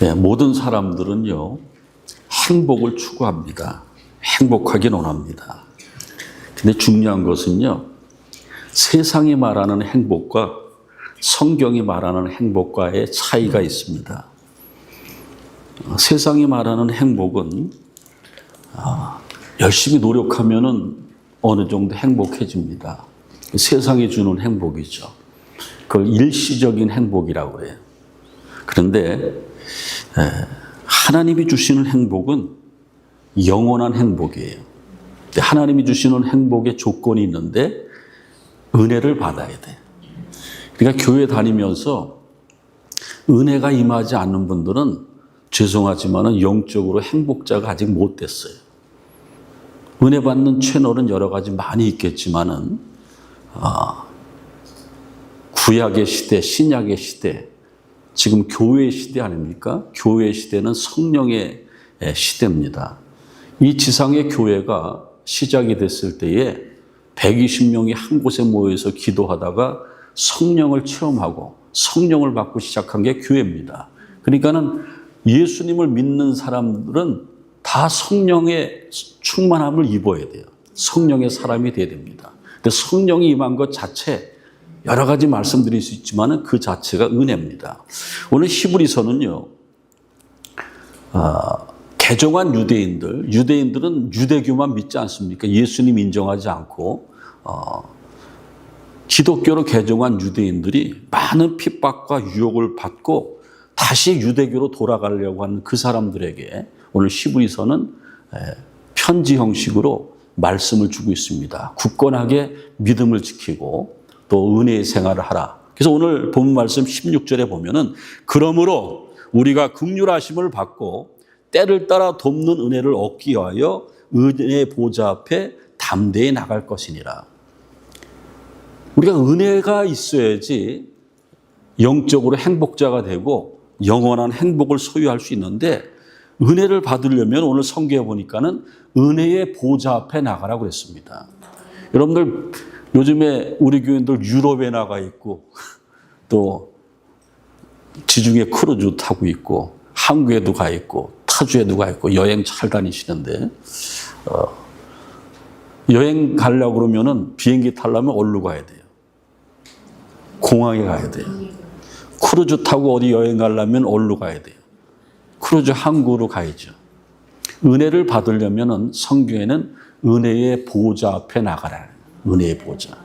네, 모든 사람들은요, 행복을 추구합니다. 행복하긴 원합니다. 근데 중요한 것은요, 세상이 말하는 행복과 성경이 말하는 행복과의 차이가 있습니다. 세상이 말하는 행복은 열심히 노력하면은 어느 정도 행복해집니다. 세상이 주는 행복이죠. 그걸 일시적인 행복이라고 해요. 그런데 하나님이 주시는 행복은 영원한 행복이에요. 하나님이 주시는 행복의 조건이 있는데 은혜를 받아야 돼. 그러니까 교회 다니면서 은혜가 임하지 않는 분들은 죄송하지만 영적으로 행복자가 아직 못 됐어요. 은혜 받는 채널은 여러 가지 많이 있겠지만은 구약의 시대, 신약의 시대, 지금 교회의 시대 아닙니까? 교회의 시대는 성령의 시대입니다. 이 지상의 교회가 시작이 됐을 때에 120명이 한 곳에 모여서 기도하다가 성령을 체험하고 성령을 받고 시작한 게 교회입니다. 그러니까는 예수님을 믿는 사람들은 다 성령의 충만함을 입어야 돼요. 성령의 사람이 돼야 됩니다. 근데 성령이 임한 것 자체 여러 가지 말씀드릴 수 있지만 그 자체가 은혜입니다. 오늘 히브리서는요, 개종한 유대인들은 유대교만 믿지 않습니까? 예수님 인정하지 않고 기독교로 개종한 유대인들이 많은 핍박과 유혹을 받고 다시 유대교로 돌아가려고 하는 그 사람들에게 오늘 히브리서는 편지 형식으로 말씀을 주고 있습니다. 굳건하게 믿음을 지키고 또 은혜의 생활을 하라. 그래서 오늘 본문 말씀 16절에 보면은 그러므로 우리가 긍휼하심을 받고 때를 따라 돕는 은혜를 얻기 위하여 은혜의 보좌 앞에 담대히 나갈 것이니라. 우리가 은혜가 있어야지 영적으로 행복자가 되고 영원한 행복을 소유할 수 있는데 은혜를 받으려면 오늘 성경에 보니까는 은혜의 보좌 앞에 나가라고 그랬습니다. 여러분들 요즘에 우리 교인들 유럽에 나가 있고 또 지중해 크루즈 타고 있고 한국에도 가 있고 타주에도 가 있고 여행 잘 다니시는데 여행 가려고 그러면은 비행기 타려면 어디로 가야 돼요? 공항에 가야 돼요. 크루즈 타고 어디 여행 가려면 어디로 가야 돼요? 크루즈 항구로 가야죠. 은혜를 받으려면은 성경에는 은혜의 보좌 앞에 나가라. 은혜의 보좌.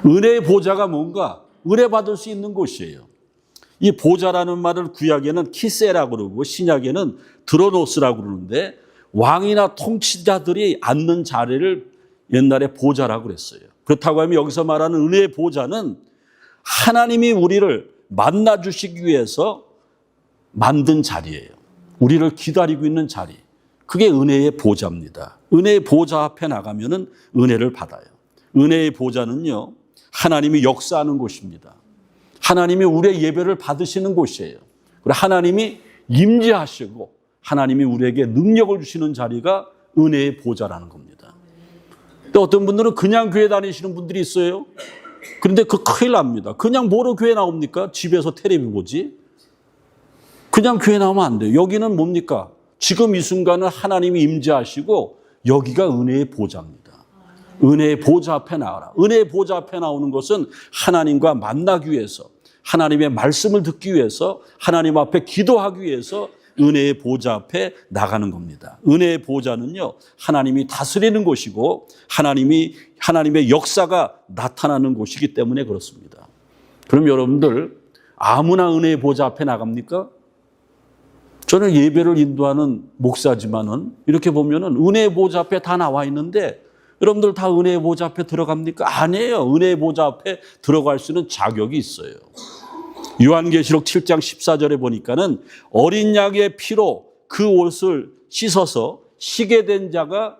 은혜의 보좌가 뭔가? 은혜 받을 수 있는 곳이에요. 이 보좌라는 말을 구약에는 키세라고 그러고 신약에는 드로노스라고 그러는데 왕이나 통치자들이 앉는 자리를 옛날에 보좌라고 그랬어요. 그렇다고 하면 여기서 말하는 은혜의 보좌는 하나님이 우리를 만나주시기 위해서 만든 자리예요. 우리를 기다리고 있는 자리. 그게 은혜의 보좌입니다. 은혜의 보좌 앞에 나가면은 은혜를 받아요. 은혜의 보좌는요, 하나님이 역사하는 곳입니다. 하나님이 우리의 예배를 받으시는 곳이에요. 그리고 하나님이 임재하시고 하나님이 우리에게 능력을 주시는 자리가 은혜의 보좌라는 겁니다. 또 어떤 분들은 그냥 교회 다니시는 분들이 있어요. 그런데 그 큰일 납니다. 그냥 뭐로 교회 나옵니까? 집에서 텔레비 보지? 그냥 교회 나오면 안 돼요. 여기는 뭡니까? 지금 이 순간은 하나님이 임재하시고 여기가 은혜의 보좌입니다. 은혜의 보좌 앞에 나와라. 은혜의 보좌 앞에 나오는 것은 하나님과 만나기 위해서, 하나님의 말씀을 듣기 위해서, 하나님 앞에 기도하기 위해서 은혜의 보좌 앞에 나가는 겁니다. 은혜의 보좌는요, 하나님이 다스리는 곳이고 하나님의 역사가 나타나는 곳이기 때문에 그렇습니다. 그럼 여러분들 아무나 은혜의 보좌 앞에 나갑니까? 저는 예배를 인도하는 목사지만은 이렇게 보면은 은혜의 보좌 앞에 다 나와 있는데 여러분들 다 은혜의 보좌 앞에 들어갑니까? 아니에요. 은혜의 보좌 앞에 들어갈 수 있는 자격이 있어요. 요한계시록 7장 14절에 보니까는 어린 양의 피로 그 옷을 씻어서 시게 된 자가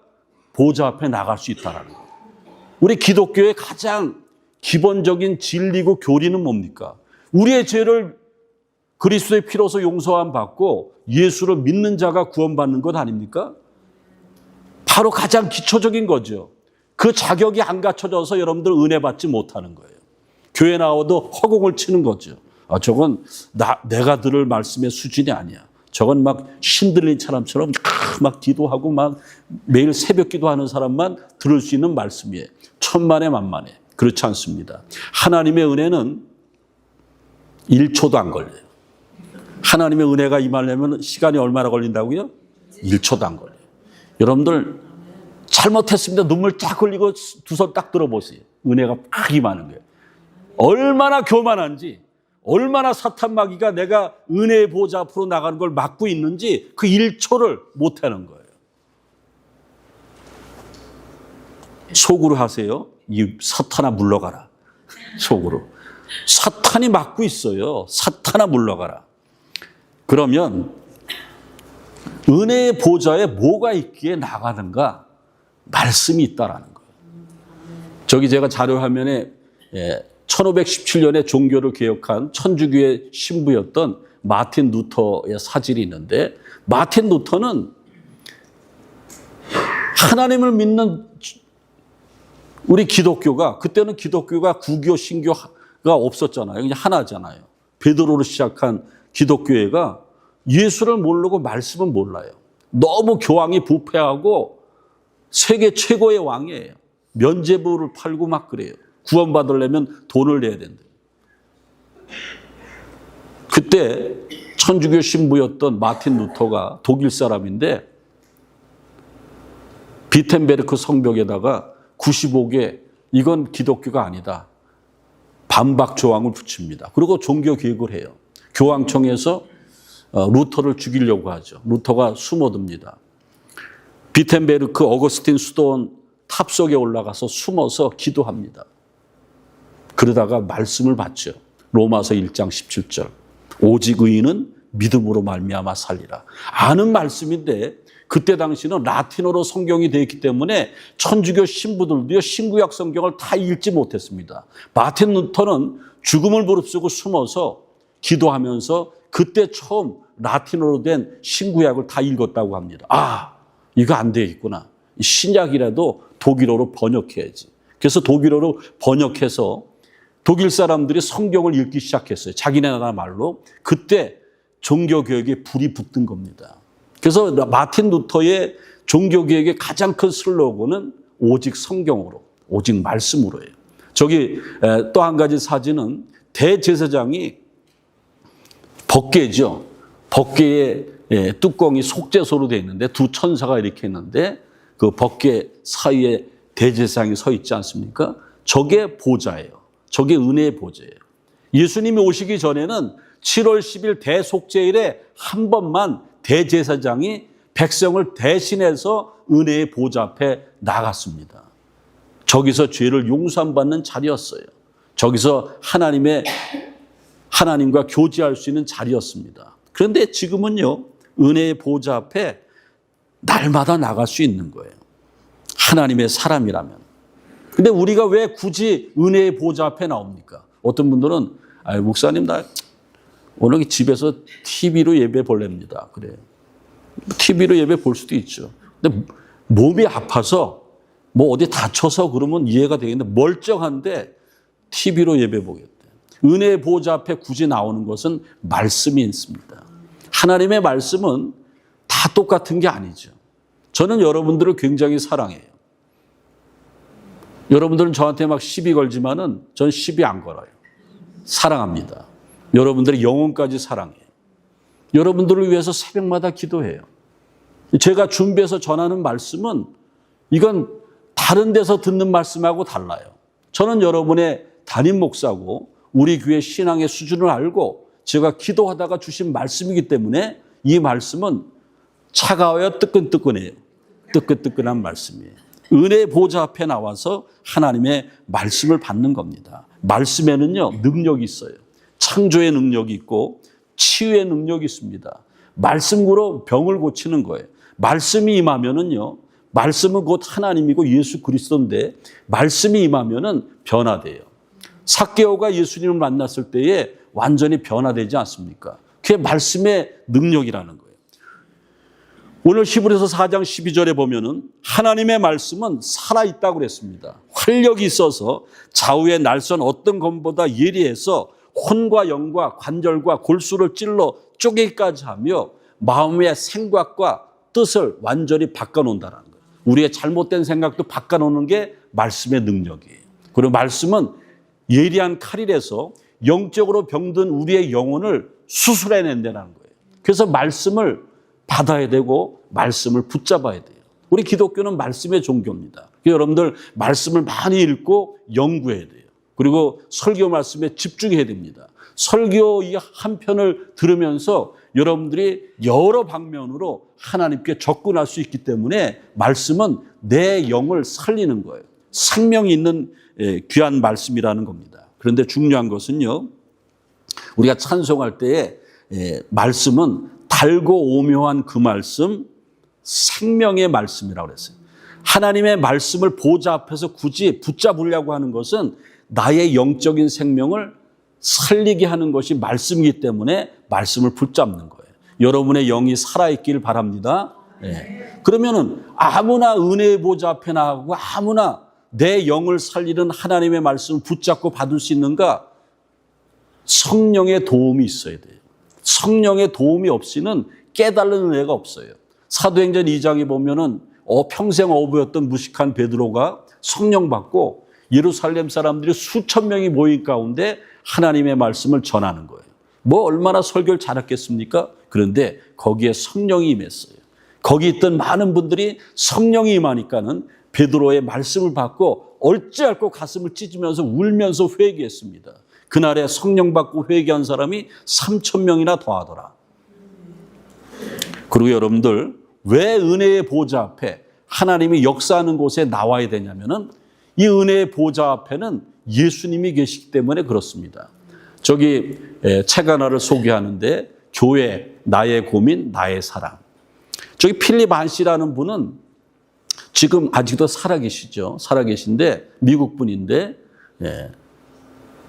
보좌 앞에 나갈 수 있다는 거예요. 우리 기독교의 가장 기본적인 진리고 교리는 뭡니까? 우리의 죄를 그리스도의 피로서 용서함 받고 예수를 믿는 자가 구원받는 것 아닙니까? 바로 가장 기초적인 거죠. 그 자격이 안 갖춰져서 여러분들 은혜 받지 못하는 거예요. 교회 나와도 허공을 치는 거죠. 저건 내가 들을 말씀의 수준이 아니야. 저건 막 신들린 사람처럼 막 기도하고 막 매일 새벽 기도하는 사람만 들을 수 있는 말씀이에요. 천만에 만만에. 그렇지 않습니다. 하나님의 은혜는 1초도 안 걸려요. 하나님의 은혜가 임하려면 시간이 얼마나 걸린다고요? 1초도 안 걸려요. 여러분들 잘못했습니다. 눈물 딱 흘리고 두 손 딱 들어보세요. 은혜가 막 임하는 거예요. 얼마나 교만한지, 얼마나 사탄 마귀가 내가 은혜의 보좌 앞으로 나가는 걸 막고 있는지 그 1초를 못하는 거예요. 속으로 하세요. 이 사탄아 물러가라. 속으로. 사탄이 막고 있어요. 사탄아 물러가라. 그러면 은혜의 보좌에 뭐가 있기에 나가는가? 말씀이 있다라는 거예요. 저기 제가 자료화면에 1517년에 종교를 개혁한 천주교의 신부였던 마틴 루터의 사진이 있는데, 마틴 루터는 하나님을 믿는 우리 기독교가, 그때는 기독교가 구교 신교가 없었잖아요. 그냥 하나잖아요. 베드로로 시작한 기독교회가 예수를 모르고 말씀을 몰라요. 너무 교황이 부패하고 세계 최고의 왕이에요. 면죄부를 팔고 막 그래요. 구원받으려면 돈을 내야 된대요. 그때 천주교 신부였던 마틴 루터가 독일 사람인데 비텐베르크 성벽에다가 95개 이건 기독교가 아니다. 반박 조항을 붙입니다. 그리고 종교 개혁을 해요. 교황청에서 루터를 죽이려고 하죠. 루터가 숨어듭니다. 비텐베르크 어거스틴 수도원 탑석에 올라가서 숨어서 기도합니다. 그러다가 말씀을 받죠. 로마서 1장 17절. 오직 의인은 믿음으로 말미암아 살리라. 아는 말씀인데 그때 당시는 라틴어로 성경이 되어 있기 때문에 천주교 신부들도요 신구약 성경을 다 읽지 못했습니다. 마틴 루터는 죽음을 무릅쓰고 숨어서 기도하면서 그때 처음 라틴어로 된 신구약을 다 읽었다고 합니다. 아, 이거 안 되어 있구나. 신약이라도 독일어로 번역해야지. 그래서 독일어로 번역해서 독일 사람들이 성경을 읽기 시작했어요. 자기네 나라 말로. 그때 종교개혁에 불이 붙은 겁니다. 그래서 마틴 루터의 종교개혁의 가장 큰 슬로건은 오직 성경으로, 오직 말씀으로예요. 저기 또 한 가지 사진은 대제사장이 법궤죠. 법궤의 뚜껑이 속죄소로 되어 있는데 두 천사가 이렇게 있는데 그 법궤 사이에 대제사장이 서 있지 않습니까? 저게 보좌예요. 저게 은혜의 보좌예요. 예수님이 오시기 전에는 7월 10일 대속죄일에 한 번만 대제사장이 백성을 대신해서 은혜의 보좌 앞에 나갔습니다. 저기서 죄를 용서받는 자리였어요. 저기서 하나님과 교제할 수 있는 자리였습니다. 그런데 지금은요, 은혜의 보좌 앞에 날마다 나갈 수 있는 거예요. 하나님의 사람이라면. 근데 우리가 왜 굳이 은혜의 보좌 앞에 나옵니까? 어떤 분들은, 목사님, 나 오늘 집에서 TV로 예배 볼랍니다. 그래요. TV로 예배 볼 수도 있죠. 근데 몸이 아파서 뭐 어디 다쳐서 그러면 이해가 되겠는데 멀쩡한데 TV로 예배 보겠대. 은혜의 보좌 앞에 굳이 나오는 것은 말씀이 있습니다. 하나님의 말씀은 다 똑같은 게 아니죠. 저는 여러분들을 굉장히 사랑해요. 여러분들은 저한테 막 시비 걸지만은 전 시비 안 걸어요. 사랑합니다. 여러분들의 영혼까지 사랑해요. 여러분들을 위해서 새벽마다 기도해요. 제가 준비해서 전하는 말씀은 이건 다른 데서 듣는 말씀하고 달라요. 저는 여러분의 담임 목사고 우리 교회 신앙의 수준을 알고 제가 기도하다가 주신 말씀이기 때문에 이 말씀은 차가워요, 뜨끈뜨끈해요. 뜨끈뜨끈한 말씀이에요. 은혜의 보좌 앞에 나와서 하나님의 말씀을 받는 겁니다. 말씀에는요, 능력이 있어요. 창조의 능력이 있고 치유의 능력이 있습니다. 말씀으로 병을 고치는 거예요. 말씀이 임하면은요, 말씀은 곧 하나님이고 예수 그리스도인데 말씀이 임하면은 변화돼요. 삭개오가 예수님을 만났을 때에 완전히 변화되지 않습니까? 그게 말씀의 능력이라는 거예요. 오늘 히브리서 4장 12절에 보면은 하나님의 말씀은 살아있다고 그랬습니다. 활력이 있어서 좌우의 날선 어떤 검보다 예리해서 혼과 영과 관절과 골수를 찔러 쪼개기까지 하며 마음의 생각과 뜻을 완전히 바꿔놓는다는 거예요. 우리의 잘못된 생각도 바꿔놓는 게 말씀의 능력이에요. 그리고 말씀은 예리한 칼이라서 영적으로 병든 우리의 영혼을 수술해낸다는 거예요. 그래서 말씀을 받아야 되고 말씀을 붙잡아야 돼요. 우리 기독교는 말씀의 종교입니다. 여러분들 말씀을 많이 읽고 연구해야 돼요. 그리고 설교 말씀에 집중해야 됩니다. 설교 이 한 편을 들으면서 여러분들이 여러 방면으로 하나님께 접근할 수 있기 때문에 말씀은 내 영을 살리는 거예요. 생명이 있는 귀한 말씀이라는 겁니다. 그런데 중요한 것은요, 우리가 찬송할 때에 말씀은 달고 오묘한 그 말씀, 생명의 말씀이라고 그랬어요. 하나님의 말씀을 보좌 앞에서 굳이 붙잡으려고 하는 것은 나의 영적인 생명을 살리게 하는 것이 말씀이기 때문에 말씀을 붙잡는 거예요. 여러분의 영이 살아있기를 바랍니다. 그러면은 아무나 은혜의 보좌 앞에 나가고 아무나 내 영을 살리는 하나님의 말씀을 붙잡고 받을 수 있는가? 성령의 도움이 있어야 돼요. 성령의 도움이 없이는 깨달는 은혜가 없어요. 사도행전 2장에 보면은 평생 어부였던 무식한 베드로가 성령 받고 예루살렘 사람들이 수천 명이 모인 가운데 하나님의 말씀을 전하는 거예요. 뭐 얼마나 설교를 잘했겠습니까? 그런데 거기에 성령이 임했어요. 거기 있던 많은 분들이 성령이 임하니까는 베드로의 말씀을 받고 어찌할꼬 가슴을 찢으면서 울면서 회개했습니다. 그날에 성령 받고 회개한 사람이 3,000명이나 더하더라. 그리고 여러분들 왜 은혜의 보좌 앞에 하나님이 역사하는 곳에 나와야 되냐면은 이 은혜의 보좌 앞에는 예수님이 계시기 때문에 그렇습니다. 저기 책 하나를 소개하는데 교회, 나의 고민, 나의 사랑. 저기 필립 안시라는 분은 지금 아직도 살아계시죠. 살아계신데 미국 분인데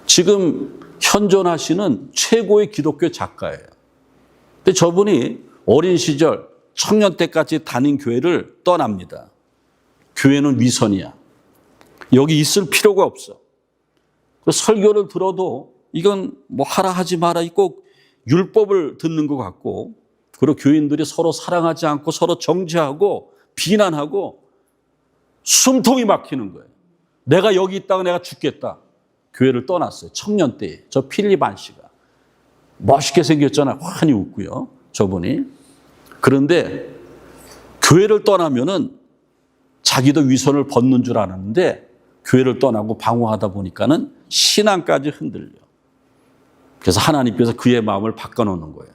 지금 현존하시는 최고의 기독교 작가예요. 근데 저분이 어린 시절 청년 때까지 다닌 교회를 떠납니다. 교회는 위선이야. 여기 있을 필요가 없어. 설교를 들어도 이건 뭐 하라 하지 마라 꼭 율법을 듣는 것 같고, 그리고 교인들이 서로 사랑하지 않고 서로 정죄하고 비난하고 숨통이 막히는 거예요. 내가 여기 있다가 내가 죽겠다. 교회를 떠났어요. 청년 때에. 저 필립 안시가. 멋있게 생겼잖아요. 환히 웃고요. 저분이. 그런데 교회를 떠나면은 자기도 위선을 벗는 줄 알았는데 교회를 떠나고 방황하다 보니까는 신앙까지 흔들려. 그래서 하나님께서 그의 마음을 바꿔놓는 거예요.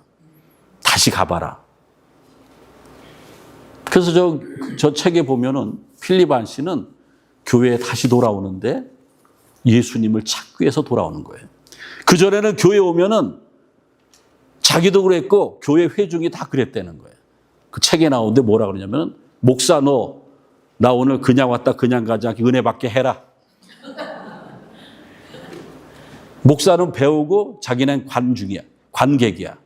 다시 가봐라. 그래서 저 책에 보면은 필립 안시는 교회에 다시 돌아오는데 예수님을 찾기 위해서 돌아오는 거예요. 그전에는 교회 오면은 자기도 그랬고 교회 회중이 다 그랬다는 거예요. 그 책에 나오는데 뭐라 그러냐면은 목사 나 오늘 그냥 왔다 그냥 가지 않게 은혜 받게 해라. 목사는 배우고 자기는 관중이야. 관객이야.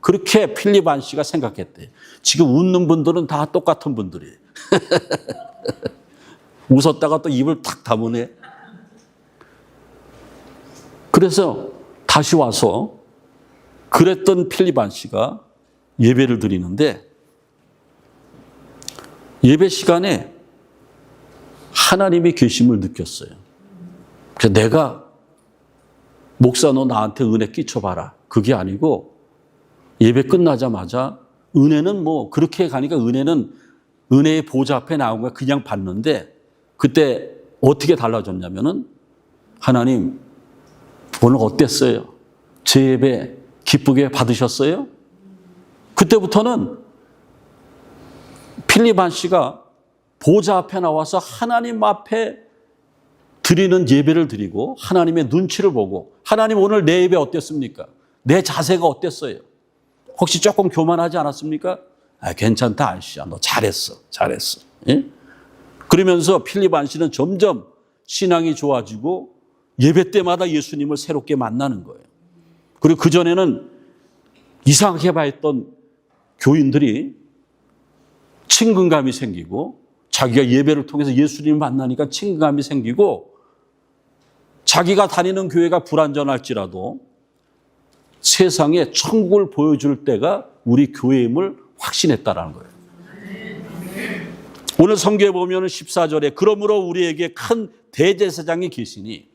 그렇게 필립 안시가 생각했대. 지금 웃는 분들은 다 똑같은 분들이에요. 웃었다가 또 입을 탁 다무네. 그래서 다시 와서 그랬던 필립 안시가 예배를 드리는데 예배 시간에 하나님의 계심을 느꼈어요. 그래서 내가 목사 너 나한테 은혜 끼쳐봐라. 그게 아니고 예배 끝나자마자 은혜는 뭐 그렇게 가니까 은혜의 보좌 앞에 나온 거야. 그냥 봤는데 그때 어떻게 달라졌냐면은 하나님 오늘 어땠어요? 제 예배 기쁘게 받으셨어요? 그때부터는 필립 안시가 보좌 앞에 나와서 하나님 앞에 드리는 예배를 드리고 하나님의 눈치를 보고 하나님 오늘 내 예배 어땠습니까? 내 자세가 어땠어요? 혹시 조금 교만하지 않았습니까? 괜찮다 안시야. 너 잘했어. 예? 그러면서 필립 안시는 점점 신앙이 좋아지고 예배 때마다 예수님을 새롭게 만나는 거예요. 그리고 그전에는 이상하게 봐했던 교인들이 친근감이 생기고 자기가 예배를 통해서 예수님을 만나니까 친근감이 생기고 자기가 다니는 교회가 불완전할지라도 세상에 천국을 보여줄 때가 우리 교회임을 확신했다라는 거예요. 오늘 성경에 보면 14절에 그러므로 우리에게 큰 대제사장이 계시니,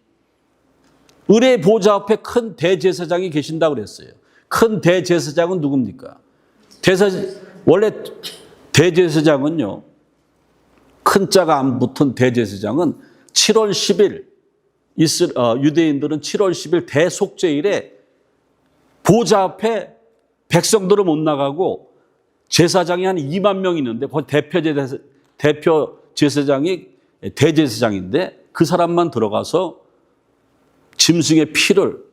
은혜의 보좌 앞에 큰 대제사장이 계신다고 그랬어요. 큰 대제사장은 누굽니까? 원래 대제사장은요, 큰 자가 안 붙은 대제사장은 7월 10일, 유대인들은 7월 10일 대속죄일에 보좌 앞에 백성들은 못 나가고 제사장이 한 2만 명 있는데 그 대표 제사장이 대제사장인데 그 사람만 들어가서 짐승의 피를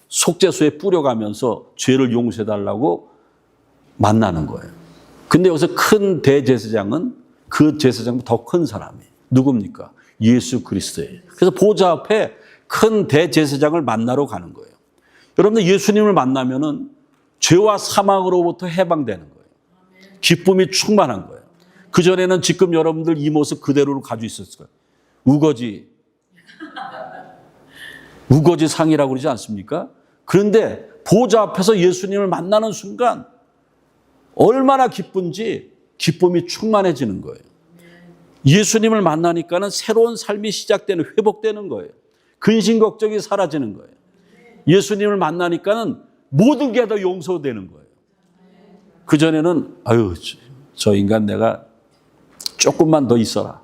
속죄소에 뿌려가면서 죄를 용서해달라고 만나는 거예요. 근데 여기서 큰 대제사장은 그 제사장보다 더 큰 사람이 누굽니까? 예수 그리스도예요. 그래서 보좌 앞에 큰 대제사장을 만나러 가는 거예요. 여러분들 예수님을 만나면은 죄와 사망으로부터 해방되는 거예요. 기쁨이 충만한 거예요. 그전에는 지금 여러분들 이 모습 그대로를 가지고 있었을 거예요. 우거지 상이라고 그러지 않습니까? 그런데 보좌 앞에서 예수님을 만나는 순간 얼마나 기쁜지 기쁨이 충만해지는 거예요. 예수님을 만나니까는 새로운 삶이 시작되는, 회복되는 거예요. 근심 걱정이 사라지는 거예요. 예수님을 만나니까는 모든 게 다 용서되는 거예요. 그전에는 아유, 저 인간 내가 조금만 더 있어라.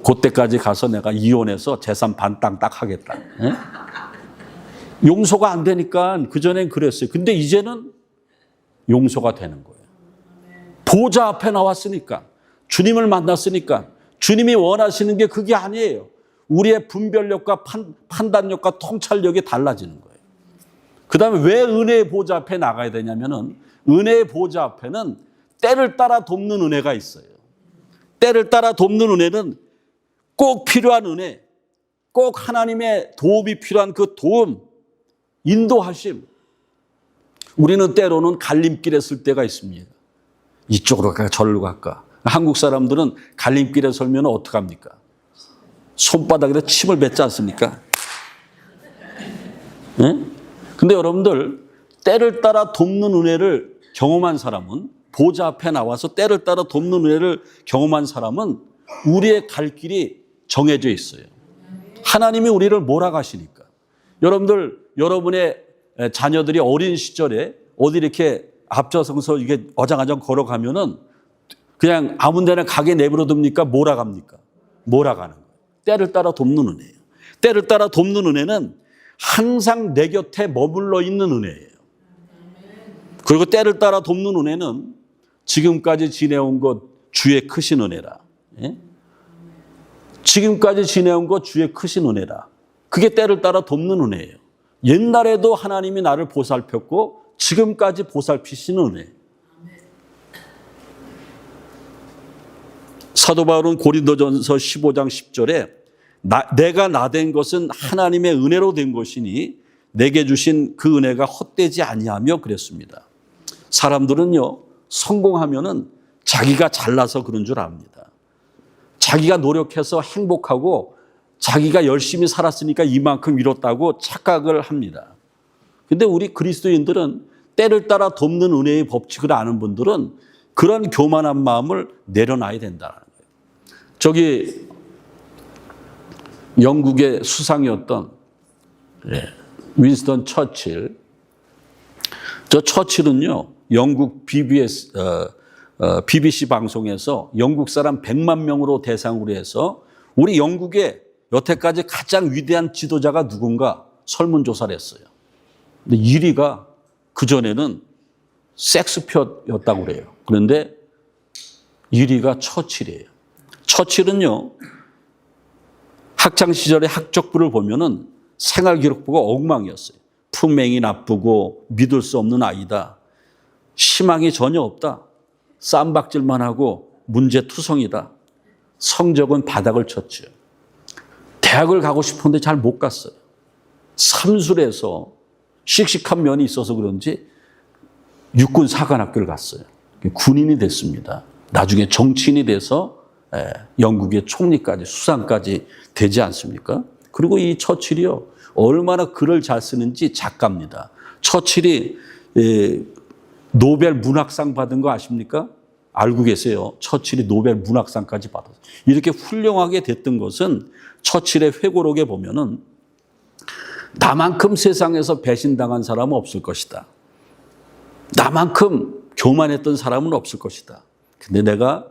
그때까지 가서 내가 이혼해서 재산 반 땅 딱 하겠다. 에? 용서가 안 되니까 그전엔 그랬어요. 근데 이제는 용서가 되는 거예요. 보좌 앞에 나왔으니까, 주님을 만났으니까, 주님이 원하시는 게 그게 아니에요. 우리의 분별력과 판단력과 통찰력이 달라지는 거예요. 그 다음에 왜 은혜의 보좌 앞에 나가야 되냐면은, 은혜의 보좌 앞에는 때를 따라 돕는 은혜가 있어요. 때를 따라 돕는 은혜는 꼭 필요한 은혜, 꼭 하나님의 도움이 필요한 그 도움, 인도하심. 우리는 때로는 갈림길에 쓸 때가 있습니다. 이쪽으로 갈까 저리로 갈까. 한국 사람들은 갈림길에 설면 어떡합니까? 손바닥에다 침을 뱉지 않습니까? 네? 근데 여러분들 때를 따라 돕는 은혜를 경험한 사람은, 보좌 앞에 나와서 때를 따라 돕는 은혜를 경험한 사람은 우리의 갈 길이 정해져 있어요. 하나님이 우리를 몰아가시니까. 여러분들, 여러분의 자녀들이 어린 시절에 어디 이렇게 앞서서 이게 어장아장 걸어가면은 그냥 아무 데나 가게 내버려 둡니까? 몰아갑니까? 몰아가는 거예요. 때를 따라 돕는 은혜예요. 때를 따라 돕는 은혜는 항상 내 곁에 머물러 있는 은혜예요. 그리고 때를 따라 돕는 은혜는 지금까지 지내온 것 주의 크신 은혜라. 예? 지금까지 지내온 것 주의 크신 은혜라. 그게 때를 따라 돕는 은혜예요. 옛날에도 하나님이 나를 보살폈고 지금까지 보살피시는 은혜. 사도 바울은 고린도전서 15장 10절에 내가 나된 것은 하나님의 은혜로 된 것이니 내게 주신 그 은혜가 헛되지 아니하며 그랬습니다. 사람들은요, 성공하면은 자기가 잘나서 그런 줄 압니다. 자기가 노력해서 행복하고 자기가 열심히 살았으니까 이만큼 이뤘다고 착각을 합니다. 근데 우리 그리스도인들은 때를 따라 돕는 은혜의 법칙을 아는 분들은 그런 교만한 마음을 내려놔야 된다는 거예요. 저기 영국의 수상이었던 윈스턴 처칠, 저 처칠은요, 영국 BBC 방송에서 영국 사람 100만 명으로 대상으로 해서 우리 영국의 여태까지 가장 위대한 지도자가 누군가 설문조사를 했어요. 근데 1위가 그전에는 섹스피어였다고 그래요. 그런데 1위가 처칠이에요. 처칠은요, 학창시절의 학적부를 보면은 생활기록부가 엉망이었어요. 품행이 나쁘고 믿을 수 없는 아이다. 희망이 전혀 없다. 쌈박질만 하고 문제투성이다. 성적은 바닥을 쳤죠. 대학을 가고 싶은데 잘 못 갔어요. 삼술에서 씩씩한 면이 있어서 그런지 육군 사관학교를 갔어요. 군인이 됐습니다. 나중에 정치인이 돼서 영국의 총리까지, 수상까지 되지 않습니까? 그리고 이 처칠이요, 얼마나 글을 잘 쓰는지 작가입니다. 처칠이 노벨 문학상 받은 거 아십니까? 알고 계세요? 처칠이 노벨 문학상까지 받았어요. 이렇게 훌륭하게 됐던 것은 처칠의 회고록에 보면은 나만큼 세상에서 배신당한 사람은 없을 것이다. 나만큼 교만했던 사람은 없을 것이다. 근데 내가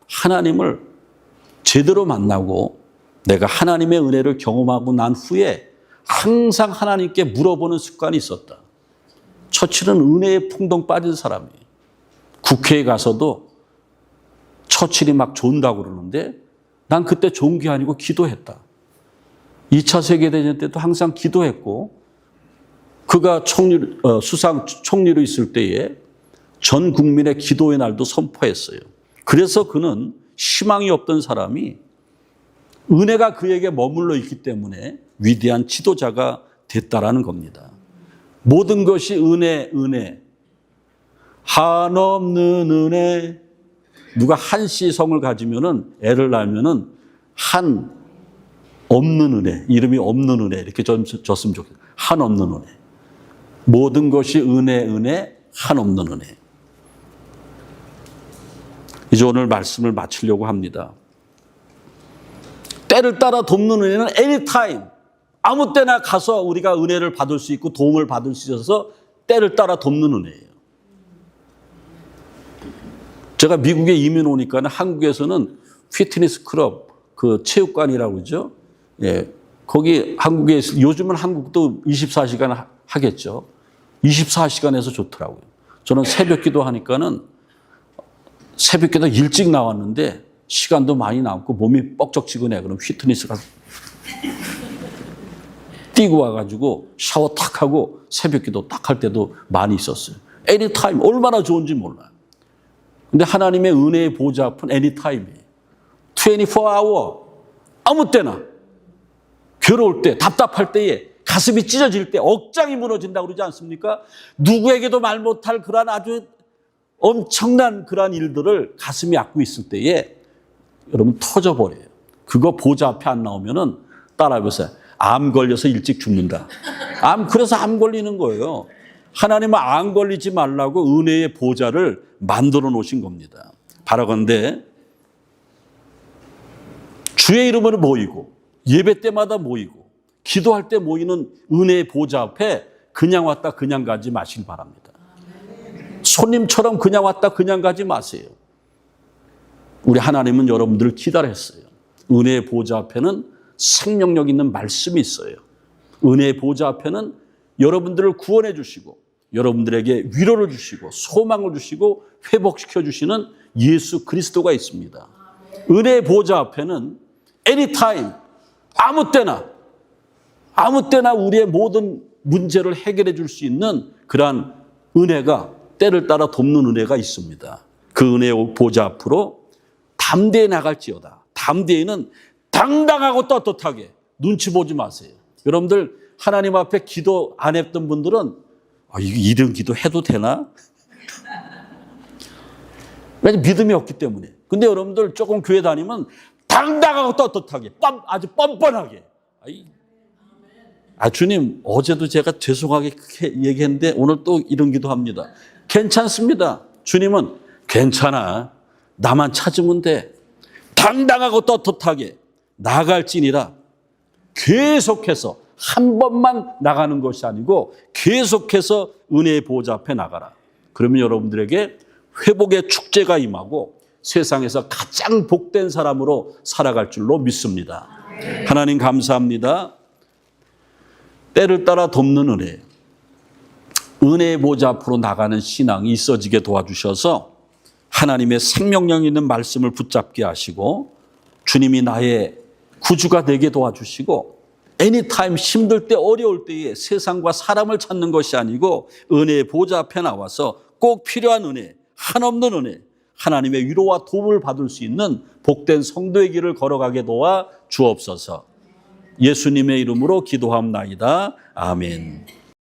하나님을 제대로 만나고 내가 하나님의 은혜를 경험하고 난 후에 항상 하나님께 물어보는 습관이 있었다. 처칠은 은혜에 풍덩 빠진 사람이에요. 국회에 가서도 처칠이 막 존다고 그러는데 난 그때 좋은 게 아니고 기도했다. 2차 세계대전 때도 항상 기도했고 그가 수상 총리로 있을 때에 전 국민의 기도의 날도 선포했어요. 그래서 그는 희망이 없던 사람이 은혜가 그에게 머물러 있기 때문에 위대한 지도자가 됐다라는 겁니다. 모든 것이 은혜, 은혜. 한없는 은혜. 누가 한씨 성을 가지면은 애를 낳으면은 한 없는 은혜, 이름이 없는 은혜 이렇게 줬으면 좋겠어요. 한 없는 은혜. 모든 것이 은혜, 은혜, 한 없는 은혜. 이제 오늘 말씀을 마치려고 합니다. 때를 따라 돕는 은혜는 anytime, 아무 때나 가서 우리가 은혜를 받을 수 있고 도움을 받을 수 있어서 때를 따라 돕는 은혜예요. 제가 미국에 이민 오니까 한국에서는 피트니스 클럽, 그 체육관이라고 그러죠. 예, 거기 한국에 요즘은 한국도 24시간 하겠죠. 24시간에서 좋더라고요. 저는 새벽 기도 하니까는 새벽 기도 일찍 나왔는데 시간도 많이 남고 몸이 뻑적지근해. 그럼 피트니스 가서 뛰고 와가지고 샤워 탁 하고 새벽 기도 딱 할 때도 많이 있었어요. anytime 얼마나 좋은지 몰라요. 근데 하나님의 은혜의 보좌 앞은 anytime이에요. 24hour 아무 때나 괴로울 때 답답할 때에 가슴이 찢어질 때 억장이 무너진다고 그러지 않습니까? 누구에게도 말 못할 그러한 아주 엄청난 그러한 일들을 가슴이 앓고 있을 때에 여러분 터져버려요. 그거 보좌 앞에 안 나오면은 따라해보세요. 암 걸려서 일찍 죽는다. 그래서 암 걸리는 거예요. 하나님은 암 걸리지 말라고 은혜의 보좌를 만들어 놓으신 겁니다. 바라건대 주의 이름으로 모이고 예배 때마다 모이고 기도할 때 모이는 은혜의 보좌 앞에 그냥 왔다 그냥 가지 마시기 바랍니다. 손님처럼 그냥 왔다 그냥 가지 마세요. 우리 하나님은 여러분들을 기다렸어요. 은혜의 보좌 앞에는 생명력 있는 말씀이 있어요. 은혜의 보좌 앞에는 여러분들을 구원해 주시고 여러분들에게 위로를 주시고 소망을 주시고 회복시켜 주시는 예수 그리스도가 있습니다. 은혜의 보좌 앞에는 anytime 아무 때나 우리의 모든 문제를 해결해 줄 수 있는 그러한 은혜가 때를 따라 돕는 은혜가 있습니다. 그 은혜의 보좌 앞으로 담대히 나갈지어다. 담대히는 당당하고 떳떳하게 눈치 보지 마세요. 여러분들 하나님 앞에 기도 안 했던 분들은 이런 기도 해도 되나? 왜냐면 믿음이 없기 때문에. 근데 여러분들 조금 교회 다니면 당당하고 떳떳하게 아주 뻔뻔하게. 주님 어제도 제가 죄송하게 얘기했는데 오늘 또 이런 기도합니다. 괜찮습니다. 주님은 괜찮아. 나만 찾으면 돼. 당당하고 떳떳하게 나갈지니라. 계속해서 한 번만 나가는 것이 아니고 계속해서 은혜의 보좌 앞에 나가라. 그러면 여러분들에게 회복의 축제가 임하고 세상에서 가장 복된 사람으로 살아갈 줄로 믿습니다. 하나님 감사합니다. 때를 따라 돕는 은혜, 은혜의 보좌 앞으로 나가는 신앙이 있어지게 도와주셔서 하나님의 생명력 있는 말씀을 붙잡게 하시고 주님이 나의 구주가 되게 도와주시고 anytime 힘들 때 어려울 때에 세상과 사람을 찾는 것이 아니고 은혜의 보좌 앞에 나와서 꼭 필요한 은혜, 한없는 은혜, 하나님의 위로와 도움을 받을 수 있는 복된 성도의 길을 걸어가게 도와 주옵소서. 예수님의 이름으로 기도합나이다. 아멘.